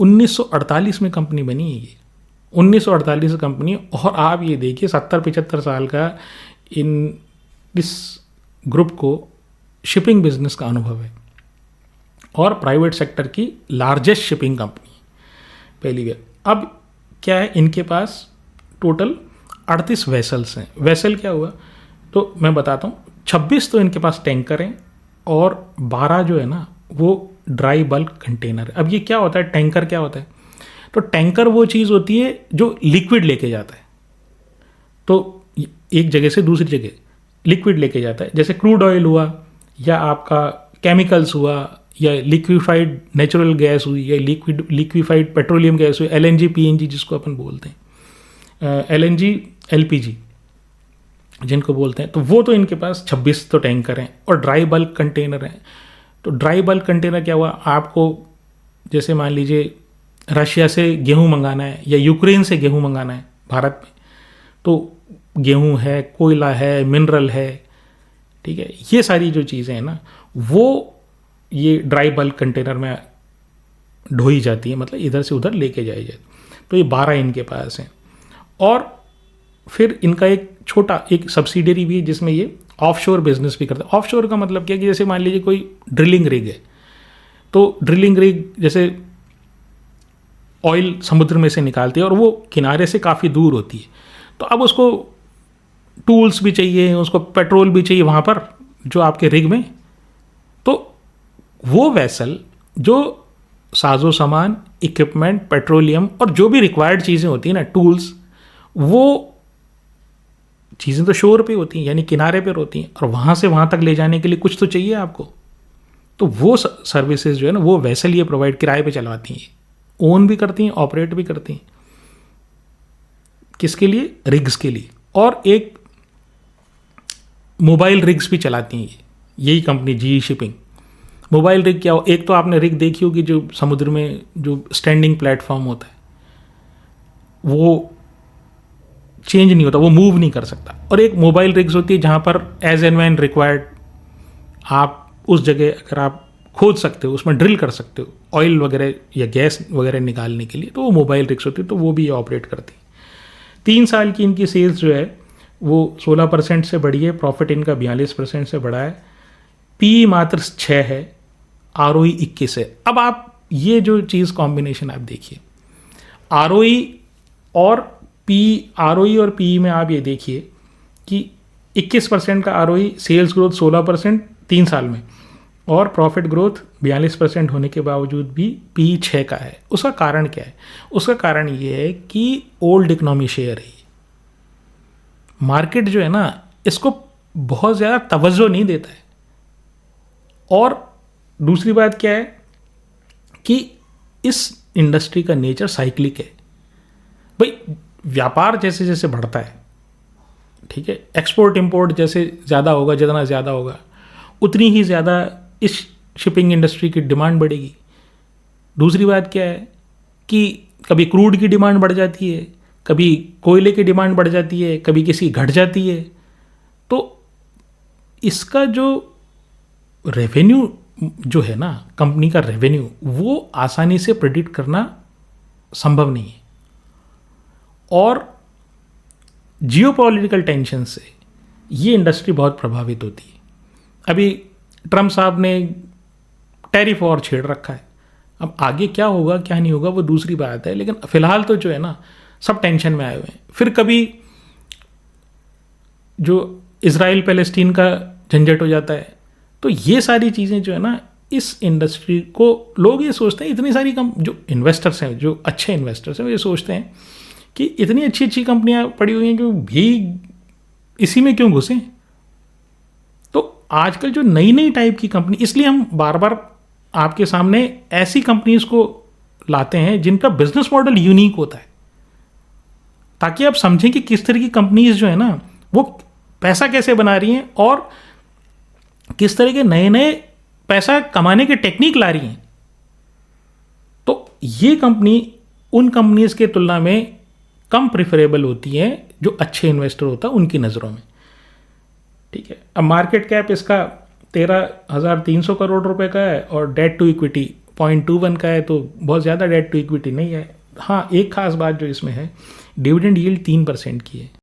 1948 में कंपनी बनी है ये, 1948 कंपनी। और आप ये देखिए 70-75 साल का इस ग्रुप को शिपिंग बिजनेस का अनुभव है और प्राइवेट सेक्टर की लार्जेस्ट शिपिंग कंपनी पहली बार। अब क्या है, इनके पास टोटल 38 वेसल्स हैं। वेसल क्या हुआ तो मैं बताता हूँ, 26 तो इनके पास टैंकर हैं और 12 जो है ना वो ड्राई बल्क कंटेनर है। अब ये क्या होता है, टैंकर क्या होता है, तो टैंकर वो चीज़ होती है जो लिक्विड लेके जाता है, तो एक जगह से दूसरी जगह लिक्विड लेके जाता है, जैसे क्रूड ऑयल हुआ या आपका केमिकल्स हुआ या लिक्विफाइड नेचुरल गैस हुई या लिक्विफाइड पेट्रोलियम गैस हुई, LNG PNG जिसको अपन बोलते हैं, LNG LPG जिनको बोलते हैं, तो वो तो इनके पास 26 तो टैंकर हैं और ड्राई बल्क कंटेनर हैं। तो ड्राई बल्क कंटेनर क्या हुआ, आपको जैसे मान लीजिए रशिया से गेहूं मंगाना है या यूक्रेन से गेहूं मंगाना है भारत में, तो गेहूं है, कोयला है, मिनरल है, ठीक है, ये सारी जो चीज़ें हैं ना वो ये ड्राई बल्क कंटेनर में ढोई जाती है, मतलब इधर से उधर लेके जाई जाती। तो ये 12 इनके पास हैं और फिर इनका एक छोटा एक सब्सिडियरी भी है जिसमें ये ऑफशोर बिजनेस भी करते हैं। ऑफशोर का मतलब क्या है कि जैसे मान लीजिए कोई ड्रिलिंग रिग है, तो ड्रिलिंग रिग जैसे ऑयल समुद्र में से निकालती है और वो किनारे से काफ़ी दूर होती है, तो अब उसको टूल्स भी चाहिए, उसको पेट्रोल भी चाहिए वहाँ पर जो आपके रिग में, तो वो वेसल जो साजो सामान, इक्विपमेंट, पेट्रोलियम और जो भी रिक्वायर्ड चीज़ें होती हैं ना, टूल्स, वो चीज़ें तो शोर पे होती हैं यानी किनारे पर होती हैं और वहाँ से वहाँ तक ले जाने के लिए कुछ तो चाहिए आपको। तो वो सर्विसेज जो है ना वो वेसल ये प्रोवाइड किराए पे चलवाती हैं, ओन भी करती हैं, ऑपरेट भी करती हैं। किसके लिए, रिग्स के लिए। और एक मोबाइल रिग्स भी चलाती हैं यही company GE shipping. Mobile rig क्या हो, एक तो आपने रिग देखी होगी जो समुद्र में जो स्टैंडिंग प्लेटफॉर्म होता है वो चेंज नहीं होता, वो मूव नहीं कर सकता। और एक मोबाइल रिग्स होती है जहाँ पर एज एंड व्हेन रिक्वायर्ड आप उस जगह अगर आप खोद सकते हो, उसमें ड्रिल कर सकते हो ऑयल वगैरह या गैस वगैरह निकालने के लिए, तो वो मोबाइल रिग्स होती है, तो वो भी ऑपरेट करती है। 3 साल की इनकी सेल्स जो है वो 16% से बढ़ी है, प्रॉफिट इनका 42% से बढ़ा है, PE मात्र 6 है, ROE 21 है। अब आप ये जो चीज़ कॉम्बिनेशन आप देखिए, ROE और PE में आप ये देखिए कि 21% का ROE, सेल्स ग्रोथ 16% 3 साल में और प्रॉफिट ग्रोथ 42% होने के बावजूद भी PE 6 का है। उसका कारण क्या है, उसका कारण ये है कि ओल्ड इकोनॉमी शेयर है, मार्केट जो है ना इसको बहुत ज़्यादा तवज्जो नहीं देता है। और दूसरी बात क्या है कि इस इंडस्ट्री का नेचर साइक्लिक है। भाई व्यापार जैसे जैसे बढ़ता है, ठीक है, एक्सपोर्ट इंपोर्ट जैसे ज़्यादा होगा, जितना ज़्यादा होगा उतनी ही ज़्यादा इस शिपिंग इंडस्ट्री की डिमांड बढ़ेगी। दूसरी बात क्या है कि कभी क्रूड की डिमांड बढ़ जाती है, कभी कोयले की डिमांड बढ़ जाती है, कभी किसी घट जाती है, तो इसका जो रेवेन्यू जो है ना, कंपनी का रेवेन्यू, वो आसानी से प्रेडिक्ट करना संभव नहीं है। और जियोपॉलिटिकल टेंशन से ये इंडस्ट्री बहुत प्रभावित होती है। अभी ट्रम्प साहब ने टैरिफ वॉर छेड़ रखा है, अब आगे क्या होगा क्या नहीं होगा वो दूसरी बात है, लेकिन फिलहाल तो जो है ना सब टेंशन में आए हुए हैं। फिर कभी जो इजराइल पैलेस्टीन का झंझट हो जाता है, तो ये सारी चीज़ें जो है ना इस इंडस्ट्री को लोग ये सोचते हैं, इतनी सारी जो इन्वेस्टर्स हैं, जो अच्छे इन्वेस्टर्स हैं, वो ये सोचते हैं कि इतनी अच्छी अच्छी कंपनियां पड़ी हुई हैं जो भी इसी में क्यों घुसें। तो आजकल जो नई नई टाइप की कंपनी, इसलिए हम बार बार आपके सामने ऐसी कंपनीज को लाते हैं जिनका बिजनेस मॉडल यूनिक होता है, ताकि आप समझें कि किस तरह की कंपनीज जो है ना वो पैसा कैसे बना रही हैं और किस तरह के नए नए पैसा कमाने के टेक्निक ला रही हैं। तो ये कंपनी उन कंपनीज के तुलना में कम प्रिफरेबल होती है जो अच्छे इन्वेस्टर होता है उनकी नज़रों में, ठीक है। अब मार्केट कैप इसका 13,300 करोड़ रुपए का है और डेट टू इक्विटी 0.21 का है तो बहुत ज़्यादा डेट टू इक्विटी नहीं है। हाँ, एक खास बात जो इसमें है, डिविडेंड यील्ड 3% की है।